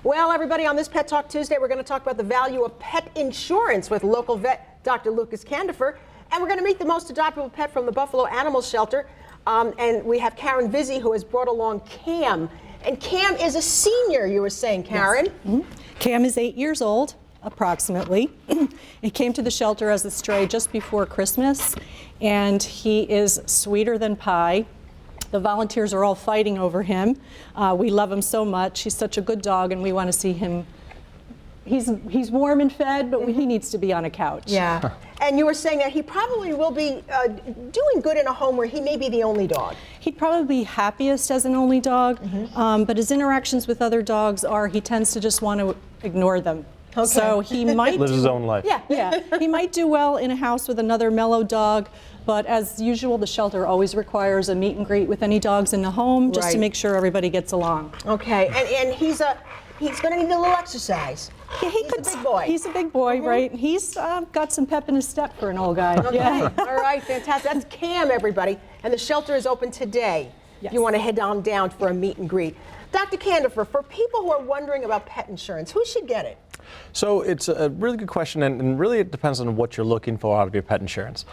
Well, everybody, on this Pet Talk Tuesday, we're going to talk about the value of pet insurance with local vet Dr. Lucas Candifer. And we're going to meet the most adoptable pet from the Buffalo Animal Shelter. And we have Karen Vizzi, who has brought along Cam. And Cam is a senior, you were saying, Karen. Yes. Mm-hmm. Cam is 8 years old, approximately. He came to the shelter as a stray just before Christmas, and he is sweeter than pie. The volunteers are all fighting over him. We love him so much. He's such a good dog, and we want to see him. He's warm and fed, but he needs to be on a couch. Yeah. And you were saying that he probably will be doing good in a home where he may be the only dog. He'd probably be happiest as an only dog, but his interactions with other dogs are he tends to just want to ignore them. Okay. So he might lives his own life. Yeah. He might do well in a house with another mellow dog, but as usual, the shelter always requires a meet and greet with any dogs in the home, just to make sure everybody gets along. Okay, and he's going to need a little exercise. Yeah, he's a big boy. He's a big boy, right? He's got some pep in his step for an old guy. Okay, all right, fantastic. That's Cam, everybody. And the shelter is open today. If you want to head on down for a meet and greet. Dr. Candifer, for people who are wondering about pet insurance, who should get it? So it's a really good question, and really it depends on what you're looking for out of your pet insurance.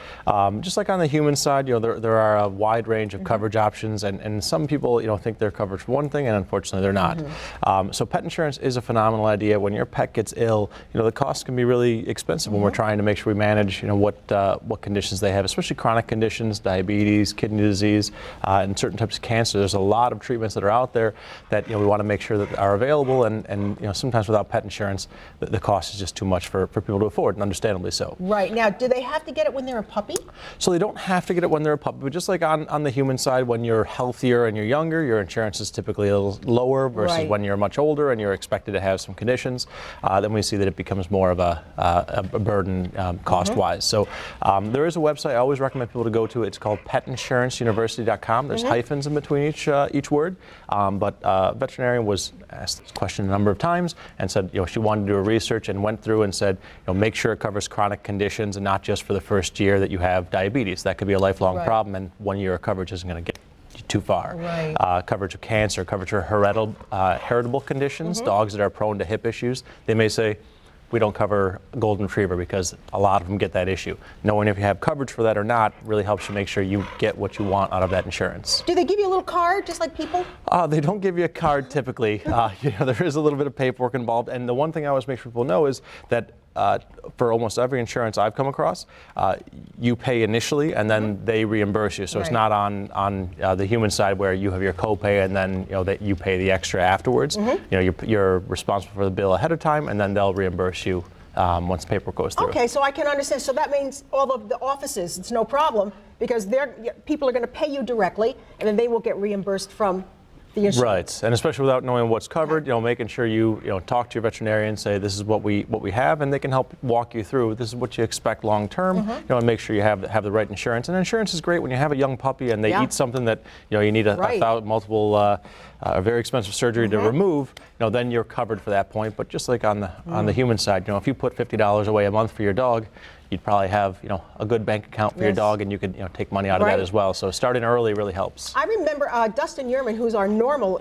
Just like on the human side, there are a wide range of coverage options, and some people think they're covered for one thing, and unfortunately they're not. So pet insurance is a phenomenal idea. When your pet gets ill, the costs can be really expensive when we're trying to make sure we manage what conditions they have, especially chronic conditions, diabetes, kidney disease, and certain types of cancer. There's a lot of treatments that are out there that we want to make sure that are available, and sometimes without pet insurance, the cost is just too much for people to afford, and understandably so. Right. Now, do they have to get it when they're a puppy? So they don't have to get it when they're a puppy, but just like on the human side, when you're healthier and you're younger, your insurance is typically a little lower versus when you're much older and you're expected to have some conditions. Then we see that it becomes more of a burden cost-wise. So there is a website I always recommend people to go to. It's called PetInsuranceUniversity.com. There's hyphens in between each word, but a veterinarian was asked this question a number of times and said she wanted to do a research and went through and said make sure it covers chronic conditions and not just for the first year that you have diabetes. That could be a lifelong problem, and 1 year of coverage isn't going to get you too far. Coverage of cancer, coverage of heritable conditions, dogs that are prone to hip issues. They may say, we don't cover golden retriever because a lot of them get that issue. Knowing if you have coverage for that or not really helps you make sure you get what you want out of that insurance. Do they give you a little card, just like people? They don't give you a card typically. There is a little bit of paperwork involved, and the one thing I always make sure people know is that for almost every insurance I've come across, you pay initially and then they reimburse you. So it's not on the human side where you have your copay and then that you pay the extra afterwards. You're responsible for the bill ahead of time, and then they'll reimburse you once the paperwork goes through. Okay, so I can understand. So that means all of the offices, it's no problem because people are going to pay you directly, and then they will get reimbursed from the insurance. Right, and especially without knowing what's covered, making sure you talk to your veterinarian, say this is what we have, and they can help walk you through. This is what you expect long term. And make sure you have the right insurance. And insurance is great when you have a young puppy and they eat something that you need multiple very expensive surgery to remove. Then you're covered for that point. But just like on the human side, if you put $50 away a month for your dog, you'd probably have a good bank account for your dog, and you could take money out of that as well. So starting early really helps. I remember Dustin Yerman, who's our normal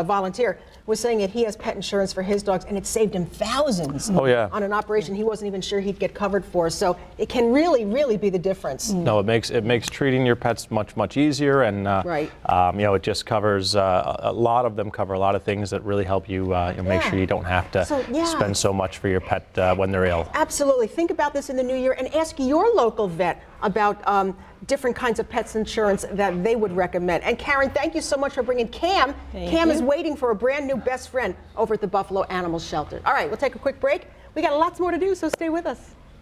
volunteer, was saying that he has pet insurance for his dogs, and it saved him thousands on an operation he wasn't even sure he'd get covered for. So it can really, really be the difference. No, it makes treating your pets much easier, and it just covers a lot of them cover a lot of things that really help you make sure you don't have to spend so much for your pet when they're ill. Absolutely. Think about this in the new year and ask your local vet about different kinds of pets insurance that they would recommend. And Karen, thank you so much for bringing Cam. Cam is waiting for a brand new best friend over at the Buffalo Animal Shelter. All right, we'll take a quick break. We got lots more to do, so stay with us.